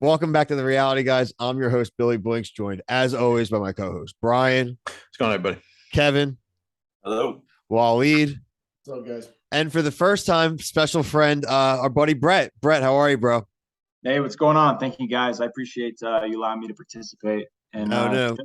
Welcome back to the Reality Guys. I'm your host, Billy Blinks, joined as always by my co-host, Brian, What's going on, everybody? Kevin, Hello. Waleed, What's up, guys? and for the first time, special friend, our buddy Brett. Brett, how are you, bro? Hey, what's going on? Thank you, guys. I appreciate you allowing me to participate. And No,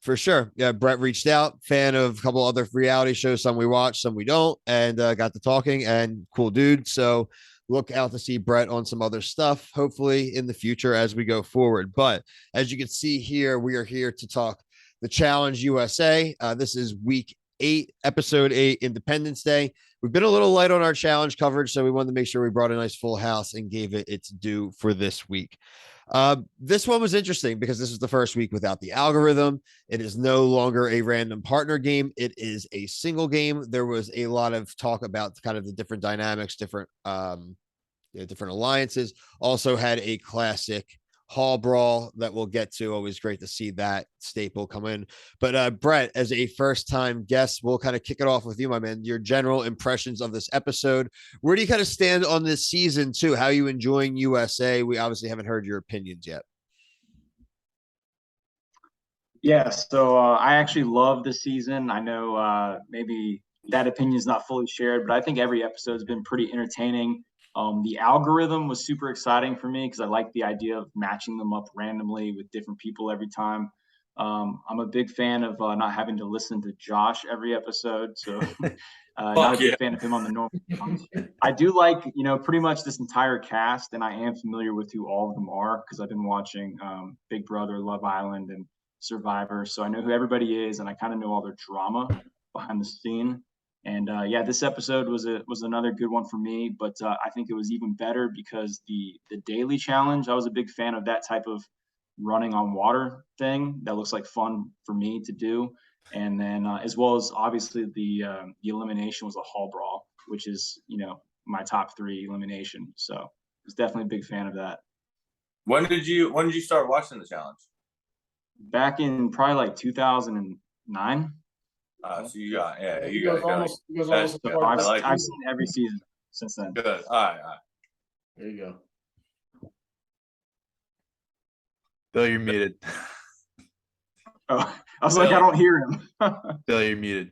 for sure. Yeah, Brett reached out, fan of a couple other reality shows. Some we watch, some we don't, and got to talking. And cool dude. So look out to see Brett on some other stuff, hopefully in the future as we go forward. But as you can see here, we are here to talk the Challenge USA. This is week 8, episode 8, Independence Day. We've been a little light on our challenge coverage, so we wanted to make sure we brought a nice full house and gave it its due for this week. This one was interesting because this is the first week without the algorithm. It is no longer a random partner game. It is a single game. There was a lot of talk about kind of the different dynamics, different alliances. Also had a classic Hall Brawl that we'll get to. Always great to see that staple come in. But Brett, as a first-time guest, we'll kind of kick it off with you, my man. Your general impressions of this episode. Where do you kind of stand on this season, too? How are you enjoying USA? We obviously haven't heard your opinions yet. yeah, so I actually love this season. I know maybe that opinion is not fully shared, but I think every episode has been pretty entertaining. The algorithm was super exciting for me because I like the idea of matching them up randomly with different people every time. I'm a big fan of not having to listen to Josh every episode, so not a big fan of him on the normal ones. I do like, pretty much this entire cast, and I am familiar with who all of them are because I've been watching Big Brother, Love Island, and Survivor, so I know who everybody is, and I kind of know all their drama behind the scene. And yeah, this episode was another good one for me, but I think it was even better because the daily challenge. I was a big fan of that type of running on water thing. That looks like fun for me to do. And then as well as obviously the elimination was a Hall Brawl, which is my top 3 elimination. So I was definitely a big fan of that. When did you start watching the challenge? Back in probably like 2009. So you got He goes almost I've seen every season since then. Good. All right. There you go. Bill, you're muted. Oh, I was like, I don't hear him. Bill, you're muted.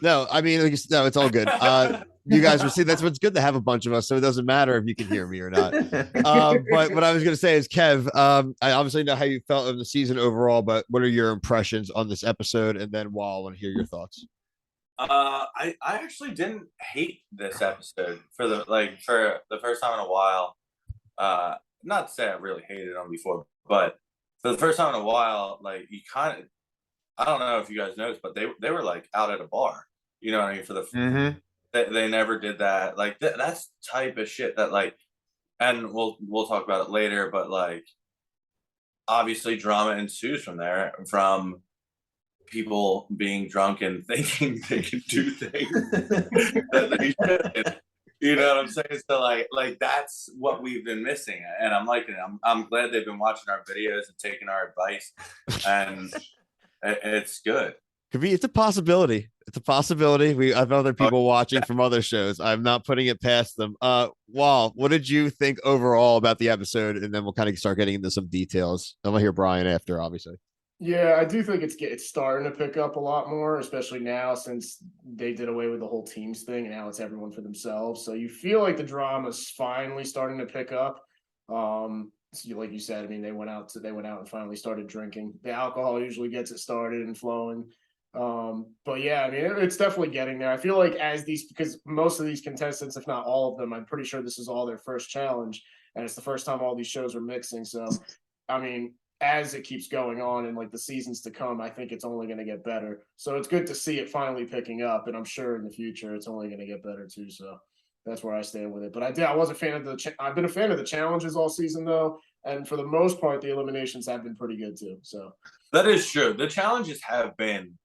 No, I mean, no, it's all good. You guys will see. That's what's good to have a bunch of us, so it doesn't matter if you can hear me or not. But what I was going to say is, Kev, I obviously know how you felt of the season overall, but what are your impressions on this episode? And then, Wal, I want to hear your thoughts. I actually didn't hate this episode for the first time in a while. Not to say I really hated them before, but for the first time in a while, like you kind of. I don't know if you guys noticed, but they were like out at a bar. You know what I mean? For the they never did that. Like that's type of shit that like, and we'll talk about it later. But like, obviously, drama ensues from there, from people being drunk and thinking they can do things that they shouldn't. You know what I'm saying? So like that's what we've been missing, and I'm liking it. I'm glad they've been watching our videos and taking our advice, and. It's good. It's a possibility. It's a possibility. We have other people watching from other shows. I'm not putting it past them. Wal, what did you think overall about the episode? And then we'll kind of start getting into some details. I'm gonna hear Brian after, obviously. Yeah, I do think it's starting to pick up a lot more, especially now since they did away with the whole teams thing, and now it's everyone for themselves. So you feel like the drama's finally starting to pick up. So like you said, I mean, they went out and finally started drinking. The alcohol usually gets it started and flowing. But yeah, I mean, it's definitely getting there. I feel like because most of these contestants, if not all of them, I'm pretty sure this is all their first challenge, and it's the first time all these shows are mixing. So, I mean, as it keeps going on and like the seasons to come, I think it's only going to get better. So it's good to see it finally picking up, and I'm sure in the future it's only going to get better too. So. That's where I stand with it. But I was a fan of I've been a fan of the challenges all season though, and for the most part, the eliminations have been pretty good too. So that is true. The challenges have been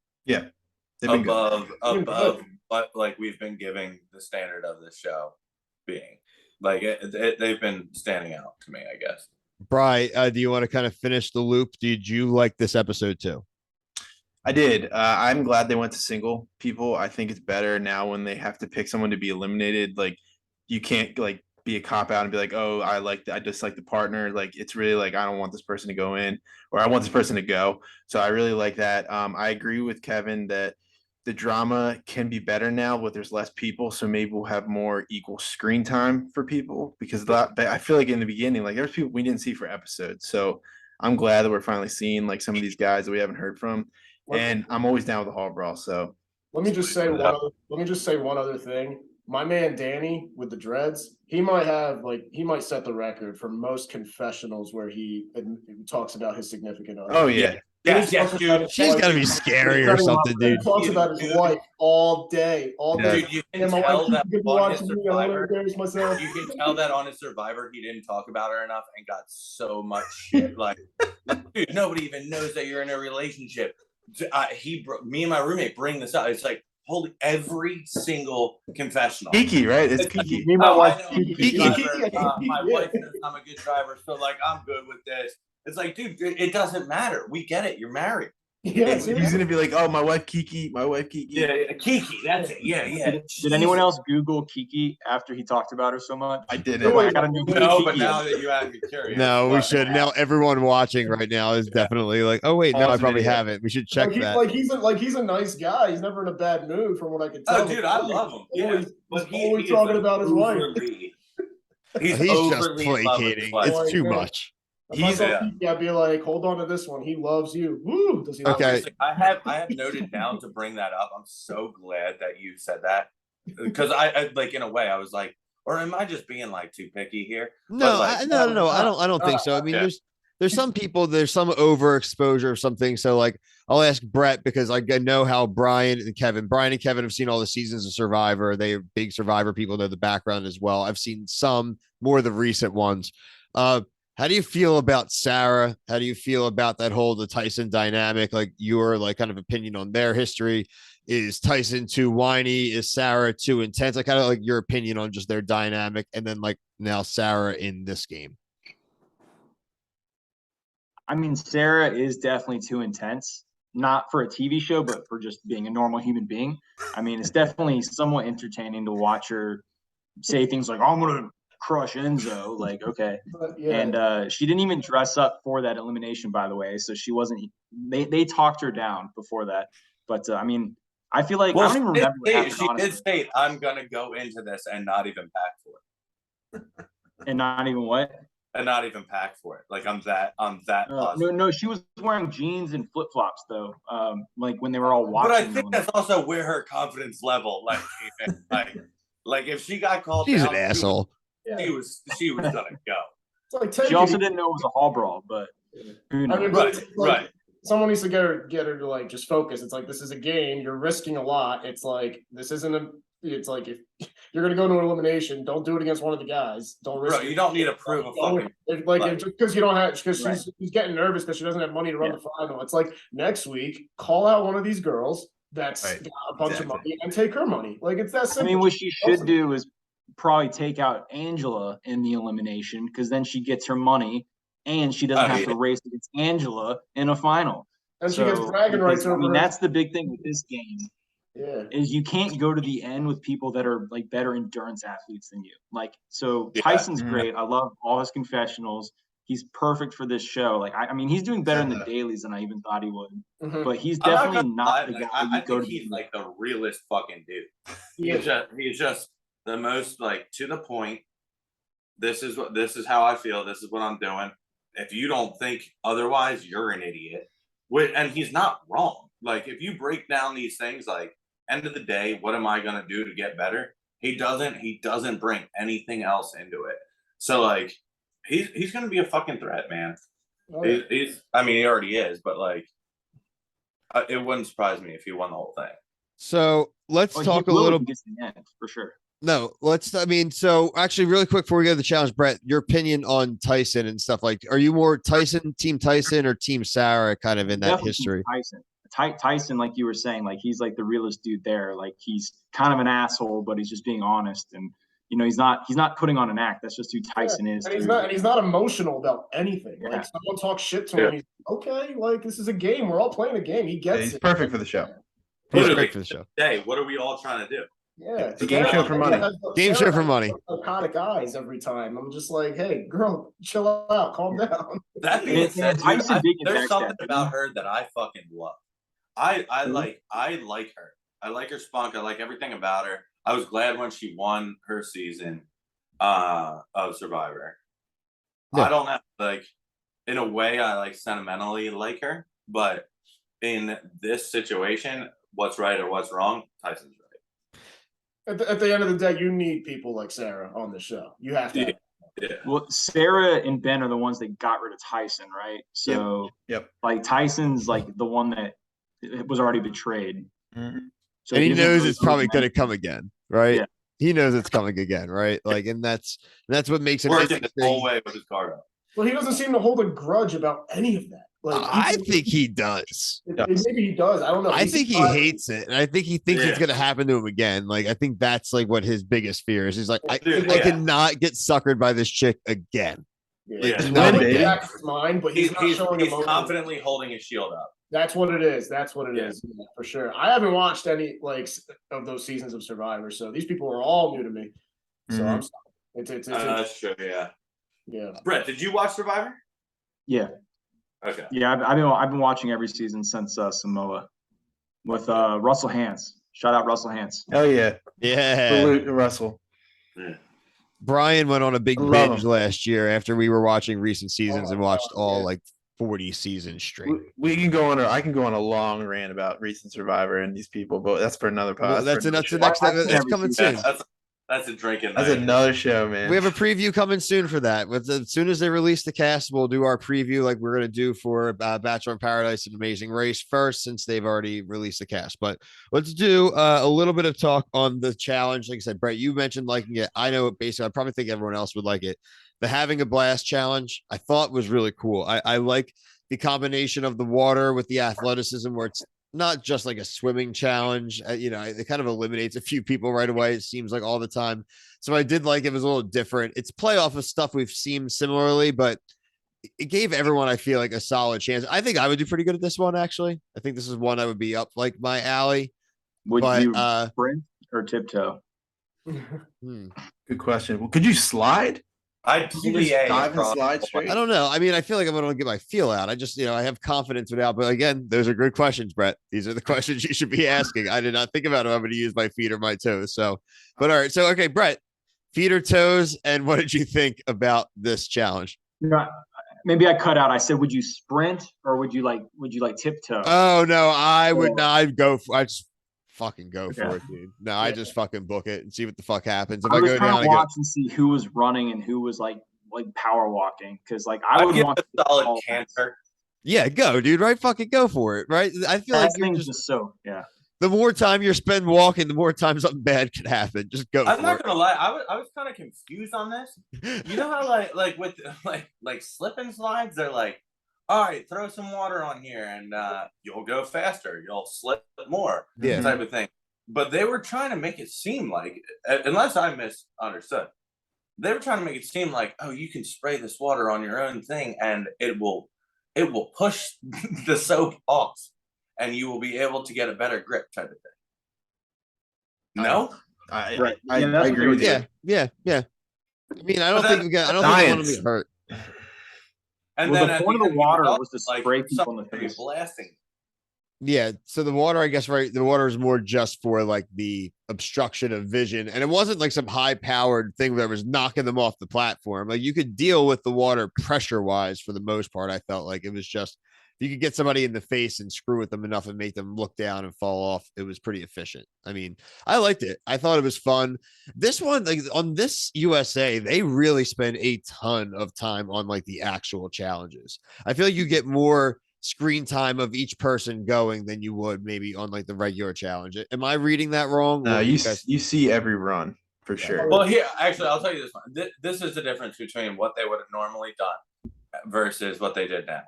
above what like we've been giving the standard of this show being. Like they've been standing out to me, I guess. Bri, do you want to kind of finish the loop? Did you like this episode too? I did. I'm glad they went to single people. I think it's better now when they have to pick someone to be eliminated. Like you can't like be a cop out and be like, oh, I dislike the partner. Like it's really like I don't want this person to go in, or I want this person to go. So I really like that. I agree with Kevin that the drama can be better now, but there's less people, so maybe we'll have more equal screen time for people because I feel like in the beginning, like there's people we didn't see for episodes. So I'm glad that we're finally seeing like some of these guys that we haven't heard from, and I'm always down with the Hall Brawl. So let me just say one other thing. My man Danny with the dreads, he might set the record for most confessionals where he talks about his significant other. oh yeah. Yes, dude. She's gotta be scary or something, dude. He talks about his wife all day. Dude, you can And my tell wife that keeps on his watching me. I want to Survivor. embarrass myself. You can tell that on his Survivor, he didn't talk about her enough and got so much shit. Like, dude, nobody even knows that you're in a relationship. Me and my roommate bring this up. It's like, holy, every single confessional. Kiki, right? It's Kiki. Me and my wife, I know I'm a good Kiki. driver. My wife knows I'm a good driver, so like I'm good with this. It's like, dude, it doesn't matter. We get it. You're married. Yeah, He's gonna be like, oh, my wife Kiki. Yeah, Kiki. That's it. Yeah. did anyone else Google Kiki after he talked about her so much? I did Oh, it. wait, I gotta know who No, Kiki but is. now that you have me curious. No, we but- should. Now everyone watching right now is definitely like, oh wait, no, I Pause probably video. haven't. We should check that. He's a nice guy. He's never in a bad mood, from what I can tell. Oh, dude, I love him. Yeah, but He's always talking about his wife. He's He's just overly in love with his placating. wife. It's too much. If I saw Kiki, I'd be like, hold on to this one. He loves you. Woo! Does he? Okay. I have noted down to bring that up. I'm so glad that you said that, because I like, in a way I was like, or am I just being like too picky here? No, But, like, no. I don't think so. I mean, yeah. there's some people, there's some overexposure of something. So like, I'll ask Brett because I know how Brian and Kevin have seen all the seasons of Survivor. They are big Survivor people, know the background as well. I've seen some more of the recent ones. How do you feel about Sarah? How do you feel about the Tyson dynamic? Like your kind of opinion on their history. Is Tyson too whiny? Is Sarah too intense? Like kind of like your opinion on just their dynamic, and then like now Sarah in this game. I mean, Sarah is definitely too intense, not for a TV show, but for just being a normal human being. I mean, it's definitely somewhat entertaining to watch her say things like, oh, I'm going to crush Enzo. Like, okay. Yeah. And she didn't even dress up for that elimination, by the way. So she wasn't, they talked her down before that. But I mean, I feel like, I don't even remember what happened, She honestly. did state, I'm going to go into this and not even pack for it. And not even what? And not even pack for it. Like I'm that positive. No, she was wearing jeans and flip flops though. Like when they were all watching. But I think that's also where her confidence level, like if she got called She's down, an asshole. she was gonna go. It's like She also didn't know it was a Hall Brawl, but who knows? I mean, Right. Someone needs to get her to like just focus. It's like, this is a game. You're risking a lot. It's like, this isn't a. It's like, if you're gonna go to an elimination, don't do it against one of the guys. Don't risk. Bro, you don't need to prove a fucking. Just because you don't have, because Right. she's getting nervous because she doesn't have money to run the final. It's like, next week, call out one of these girls that's got a bunch of money and take her money. Like, it's that simple. I mean, what she should do is probably take out Angela in the elimination, because then she gets her money and she doesn't have to race against Angela in a final. And she gets bragging rights over. I mean, that's the big thing with this game. Yeah. Is you can't go to the end with people that are like better endurance athletes than you. Like, so Tyson's great. I love all his confessionals. He's perfect for this show. Like, I mean, he's doing better in the dailies than I even thought he would. Mhm. But he's definitely not the guy I you go think to. he's like the realest fucking dude. Yeah. He's just the most like to the point. This is how I feel. This is what I'm doing. If you don't think otherwise, you're an idiot. And he's not wrong. Like, if you break down these things, like, end of the day, what am I gonna do to get better? He doesn't bring anything else into it. So like, he's gonna be a fucking threat, man. Oh, yeah. Oh, I mean, he already is, but like, it wouldn't surprise me if he won the whole thing. So let's Well, talk he a will little. if he gets to the end, for sure. No, so actually really quick before we go to the challenge, Brett, your opinion on Tyson and stuff. Like, are you more team Tyson or team Sarah kind of in that Definitely history? Tyson, like you were saying, like he's like the realest dude there. Like, he's kind of an asshole, but he's just being honest. And you know, he's not putting on an act. That's just who Tyson is. And he's not emotional about anything. Yeah. Like, someone talks shit to him, he's okay, like, this is a game. We're all playing a game. He gets He's it. perfect for the show. He's Literally, great for the show. Hey, what are we all trying to do? Yeah, It's a game show for money. Game show for money. Iconic eyes every time. I'm just like, hey, girl, chill out, calm down. That being said, dude, Tyson did get there's back something that, about her that I fucking love. I Mhm. like her. I like her spunk. I like everything about her. I was glad when she won her season of Survivor. Yeah. I don't know, like in a way I like sentimentally like her, but in this situation, what's right or what's wrong, Tyson's right. At the end of the day, you need people like Sarah on the show. You have to. Yeah. Well, Sarah and Ben are the ones that got rid of Tyson, right? So, Yep. like Tyson's like the one that was already betrayed. Mhm. So And he doesn't knows really it's probably lose going to anything. come again, right? Yeah. He knows it's coming again, right? Like, and that's what makes it Working the whole interesting. way with his card up. Well, he doesn't seem to hold a grudge about any of that. Like, I think he does. Maybe he does. I don't know. I think he hates it, and I think he thinks it's going to happen to him again. Like, I think that's like what his biggest fear is. He's like, I cannot get suckered by this chick again. Yeah. Like, Not not in the again. back of his mind, but he's not showing he's emotion. confidently holding his shield up. That's what it is. That's what it is, for sure. I haven't watched any like of those seasons of Survivor, so these people are all new to me. So I'm sorry. It's That's true. Yeah. yeah. Brett, did you watch Survivor? Yeah, Okay. yeah. I've been watching every season since Samoa with Russell Hantz. Shout out Russell Hantz. Oh yeah. Yeah. Salute Russell. Yeah. Brian went on a big I love binge him. last year after we were watching recent seasons and watched all yeah. like 40 seasons straight. We can go on. I can go on a long rant about recent Survivor and these people, but that's for another Well, podcast. that's the next. show. That's coming soon. That's a drinking That's night. another show, man. We have a preview coming soon for that. As soon as they release the cast, we'll do our preview like we're going to do for Bachelor in Paradise and Amazing Race first, since they've already released the cast. But let's do a little bit of talk on the challenge. Like I said, Brett, you mentioned liking it. I know basically, I probably think everyone else would like it. The Having a Blast challenge, I thought was really cool. I like the combination of the water with the athleticism, where it's not just like a swimming challenge. It kind of eliminates a few people right away. It seems like all the time. So I did like it was a little different. It's play off of stuff we've seen similarly, but it gave everyone, I feel like, a solid chance. I think I would do pretty good at this one, actually. I think this is one I would be up like my alley. Would But, you sprint or tiptoe? Good question. Well, could you slide? I'd Could you just PA dive and across slide the straight? I don't know. I mean, I feel like I'm going to get my feel out. I just, I have confidence without, but again, those are good questions, Brett. These are the questions you should be asking. I did not think about if I'm going to use my feet or my toes. So, but all right. So, okay, Brett, feet or toes. And what did you think about this challenge? Maybe I cut out. I said, would you sprint or would you like tiptoe? Oh no, I would not. I'd go for. I just fucking go Okay. for it, dude. No, I just fucking book it and see what the fuck happens. If I I was go trying down, to I go. watch and see who was running and who was like power walking, because like I I'd would give want a solid canter. Yeah, go, dude. Right, fucking go for it. Right. I feel like that you're thing's just. just so The more time you're spend walking, the more time something bad could happen. Just go. I'm for not it. gonna lie, I was kind of confused on this. You know how like with like slip and slides, they're like, all right, throw some water on here and you'll go faster, you'll slip more, Yeah. type of thing. But they were trying to make it seem like, unless I misunderstood, they were trying to make it seem like, oh, you can spray this water on your own thing and it will push the soap off and you will be able to get a better grip, type of thing. No? I that's agree with you. Yeah. I mean, I don't But think I don't think I want to Science. be hurt. And Well, then the at point of the end, he water also, was to spray people in the something face. blasting. Yeah, so the water, I guess, right? The water is more just for like the obstruction of vision, and it wasn't like some high-powered thing that was knocking them off the platform. Like you could deal with the water pressure-wise for the most part. I felt like it was just if you could get somebody in the face and screw with them enough and make them look down and fall off, it was pretty efficient. I mean, I liked it. I thought it was fun. This one, like on this USA, they really spend a ton of time on like the actual challenges. I feel like you get more screen time of each person going than you would maybe on like the regular challenge. Am I reading that wrong? No, Or you guys- you see every run for sure. Well, here, actually, I'll tell you this one. This is the difference between what they would have normally done versus what they did now.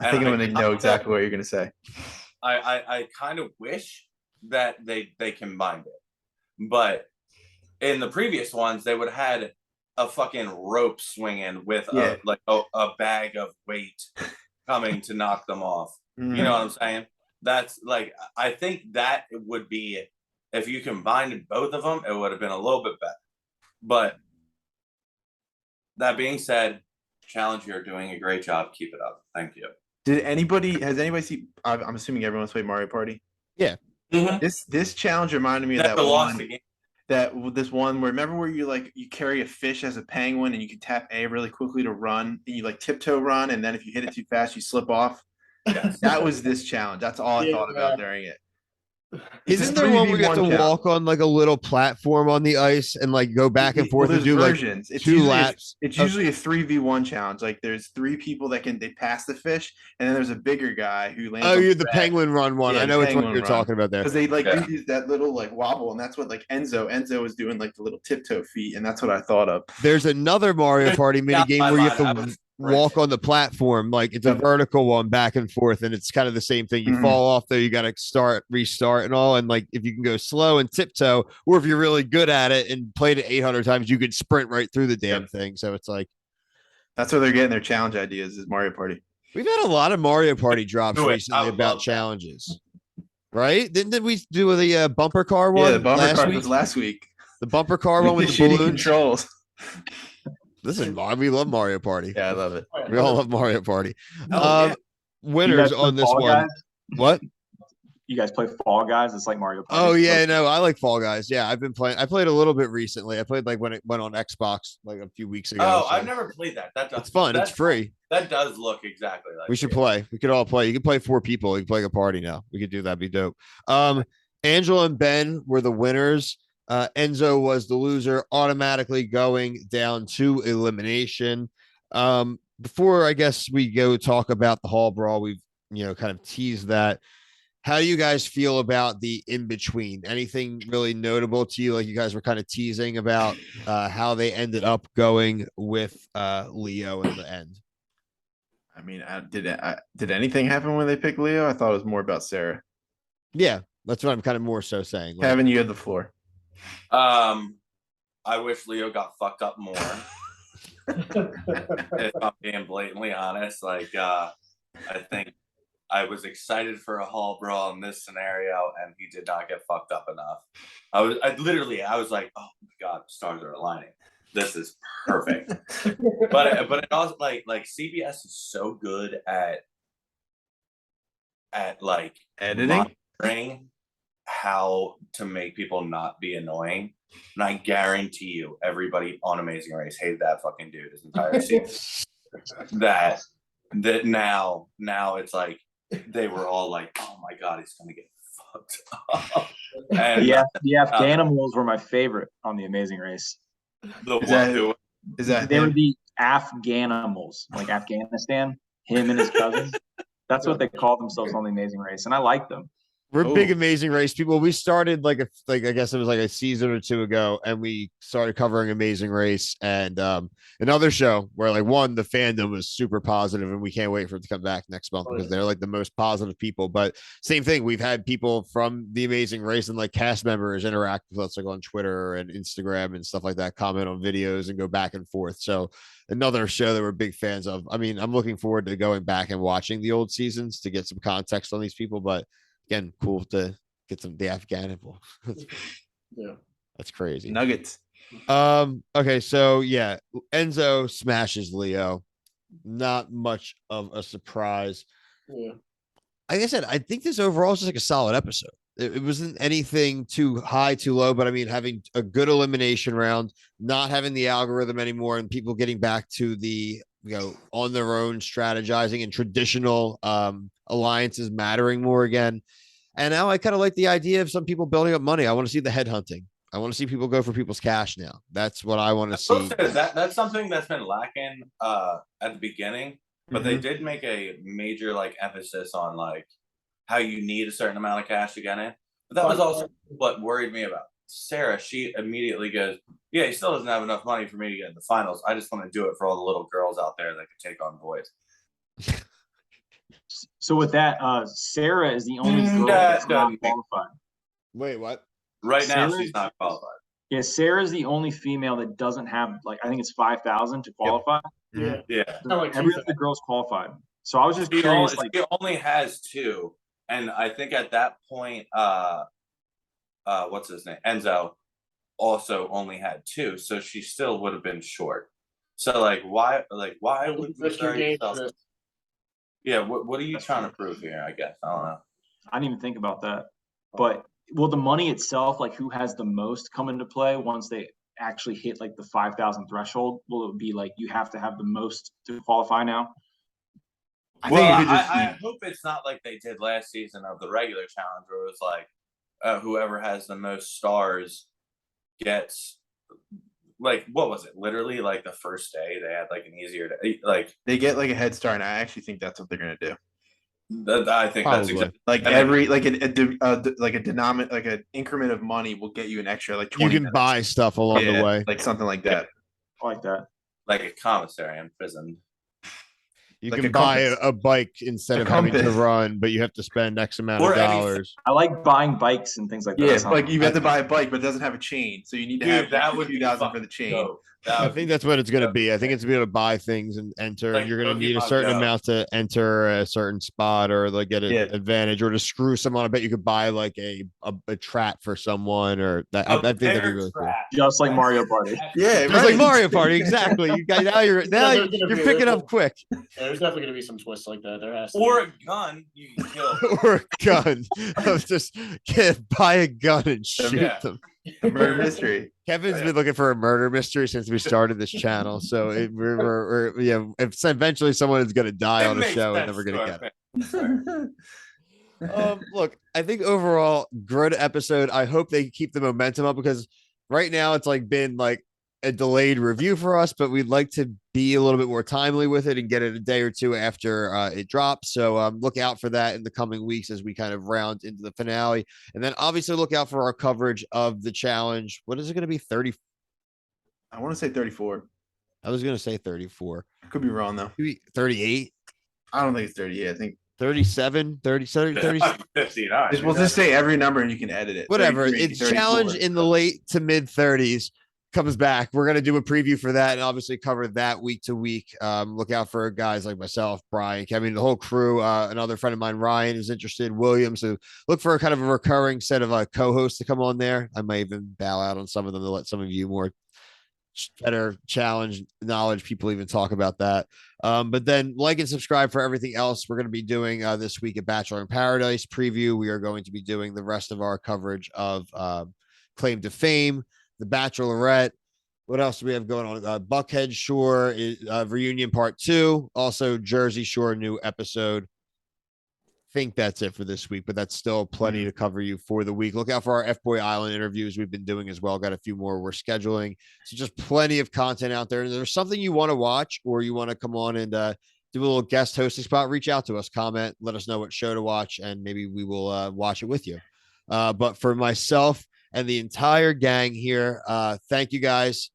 I think I'm going to know exactly what you're going to say. I kind of wish that they combined it, but in the previous ones, they would have had a fucking rope swinging with a bag of weight coming to knock them off. You know what I'm saying? That's like, I think that would be if you combined both of them, it would have been a little bit better. But that being said, challenge, you're doing a great job. Keep it up. Thank you. Has anybody seen? I'm assuming everyone's played Mario Party. Yeah. Mm-hmm. This challenge reminded me of Never that lost one. a game. This one where remember where you carry a fish as a penguin and you can tap A really quickly to run and you like tiptoe run and then if you hit it too fast you slip off. Yes. That was this challenge. That's all I thought about during it. Isn't there one where you have to walk on like a little platform on the ice and like go back and forth and do versions. Like two laps? It's usually a 3v1 challenge. Like there's 3 people that they pass the fish, and then there's a bigger guy who lands. Oh, you're the penguin run one. Yeah, I know which one you're talking about there. Because they do that little like wobble, and that's what like Enzo was doing like the little tiptoe feet, and that's what I thought of. There's another Mario Party mini game where you have to walk on the platform, like it's a vertical one back and forth, and it's kind of the same thing. You fall off though, you got to restart and all, and like if you can go slow and tiptoe, or if you're really good at it and played it 800 times, you could sprint right through the damn thing. So it's like that's where they're getting their challenge ideas is Mario Party. We've had a lot of Mario Party drops recently about challenges, right? Didn't we do the bumper car one? Yeah, the bumper car was last week. The bumper car one with the balloons controls. Listen, we love Mario Party. Yeah, I love it. We all love Mario Party. Winners on this one. Guys? What? You guys play Fall Guys? It's like Mario Party. Oh yeah, no, I like Fall Guys. Yeah, I've been playing. I played a little bit recently. I played like when it went on Xbox like a few weeks ago. Oh, so. I've never played that. It's fun. It's free. That does look exactly like. We should play. We could all play. You can play 4 people. You can play a party now. We could do that. Be dope. Angela and Ben were the winners. Enzo was the loser, automatically going down to elimination. Before I guess we go talk about the Hall Brawl, we've kind of teased that. How do you guys feel about the in-between? Anything really notable to you? Like you guys were kind of teasing about how they ended up going with Leo in the end. I mean, did anything happen when they picked Leo? I thought it was more about Sarah. Yeah, that's what I'm kind of more so saying. Like, Kevin, you had the floor. I wish Leo got fucked up more. If I'm being blatantly honest, like I think I was excited for a Hall Brawl in this scenario, and he did not get fucked up enough. I was like, oh my god, stars are aligning. This is perfect. but it also like CBS is so good at like editing how to make people not be annoying. And I guarantee you, everybody on Amazing Race hated that fucking dude his entire season. that now it's like they were all like, "Oh my god, he's gonna get fucked up." And the Afghanimals were my favorite on the Amazing Race. They were the Afghanimals, like Afghanistan. Him and his cousins. That's what they call themselves on the Amazing Race, and I like them. We're big Amazing Race people. We started like I guess it was like a season or 2 ago, and we started covering Amazing Race and another show where like the fandom was super positive, and we can't wait for it to come back next month because they're like the most positive people. But same thing, we've had people from the Amazing Race and like cast members interact with us like on Twitter and Instagram and stuff like that, comment on videos and go back and forth. So another show that we're big fans of. I mean, I'm looking forward to going back and watching the old seasons to get some context on these people, but again, cool to get the Afghanable. Yeah, that's crazy. Nuggets. Okay, so yeah, Enzo smashes Leo. Not much of a surprise. Yeah. Like I said, I think this overall is just like a solid episode. It wasn't anything too high, too low, but I mean, having a good elimination round, not having the algorithm anymore, and people getting back to the on their own strategizing and traditional alliances mattering more again. And now I kind of like the idea of some people building up money. I want to see the headhunting. I want to see people go for people's cash now. That's what I want to see. That's something that's been lacking at the beginning, but they did make a major like emphasis on like how you need a certain amount of cash to get in. But that was also what worried me about Sarah. She immediately goes, yeah, he still doesn't have enough money for me to get in the finals. I just want to do it for all the little girls out there that could take on boys. So with that, Sarah is the only girl that's not qualified. Wait, what? Right now, she's not qualified. Yeah, Sarah's the only female that doesn't have I think it's 5,000 to qualify. Yep. Yeah. So every other girl's qualified. So I was just curious. She only has 2, and I think at that point, what's his name, Enzo, also only had 2, so she still would have been short. So why would Risk your game yourself? for this. Yeah, what are you trying to prove here? I guess I don't know. I didn't even think about that. But will the money itself, like who has the most, come into play once they actually hit like the 5,000 threshold? Will it be like you have to have the most to qualify now? I hope it's not like they did last season of the regular challenge, where it was like whoever has the most stars gets, like, what was it? Literally, like the first day they had like an easier day. Like They get like a head start, and I actually think that's what they're gonna do. I think that's Probably. exactly Like and every like like a denominator, like an increment of money will get you an extra like You 20 can minutes. buy stuff along the way. like something like that. I like that. like a commissary in prison. You like can a buy compass. a bike instead A of having to compass. run, but you have to spend X amount Or of anything. dollars. I like buying bikes and things like that. Yeah, That like sounds- you have to buy a bike, but it doesn't have a chain, so you need to Dude, have that like would be 2,000 for fucking the chain. dope. That I would think be that's what it's going to dope. be. I think it's to be able to buy things and enter. Like You're going to need a Pokemon certain Go. amount to enter a certain spot or like get an Yeah. advantage or to screw someone. I bet you could buy like a trap for someone or that. I think that'd be really cool. Just like Mario Party. Yeah, Just like right. Mario Party, exactly. You guys now you're there's gonna you're be- picking up quick. Yeah, there's definitely gonna be some twists like that. There has to Or be. a gun you can kill. Or a gun. Just buy a gun and shoot Yeah. them. A murder mystery. Kevin's been looking for a murder mystery since we started this channel. So we're yeah, if eventually someone is going to die It on the makes show, we're sense never going to to get our it. Look, I think overall, good episode. I hope they keep the momentum up because right now it's like been like a delayed review for us, but we'd like to be a little bit more timely with it and get it a day or two after it drops. So look out for that in the coming weeks as we kind of round into the finale. And then obviously look out for our coverage of the challenge. What is it going to be? 30? I want to say 34. I was going to say 34. I could be wrong though. 38? I don't think it's 30. I think 37? 37? 30? 59. we'll just say every number and you can edit it. Whatever. 33, It's 34. challenge in the late to mid 30s. Comes back. We're going to do a preview for that and obviously cover that week to week. Look out for guys like myself, Brian, Kevin, the whole crew. Another friend of mine, Ryan, is interested. William. So look for a kind of a recurring set of co-hosts to come on there. I might even bow out on some of them to let some of you more better challenge knowledge people even talk about that. But then like and subscribe for everything else we're going to be doing this week at Bachelor in Paradise preview. We are going to be doing the rest of our coverage of Claim to Fame, The Bachelorette. What else do we have going on? Buckhead Shore reunion part 2. Also Jersey Shore new episode. Think that's it for this week, but that's still plenty to cover you for the week. Look out for our F-Boy Island interviews we've been doing as well. Got a few more we're scheduling. So just plenty of content out there. And if there's something you want to watch or you want to come on and do a little guest hosting spot, reach out to us, comment, let us know what show to watch, and maybe we will watch it with you. But for myself and the entire gang here, thank you guys.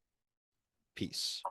Peace.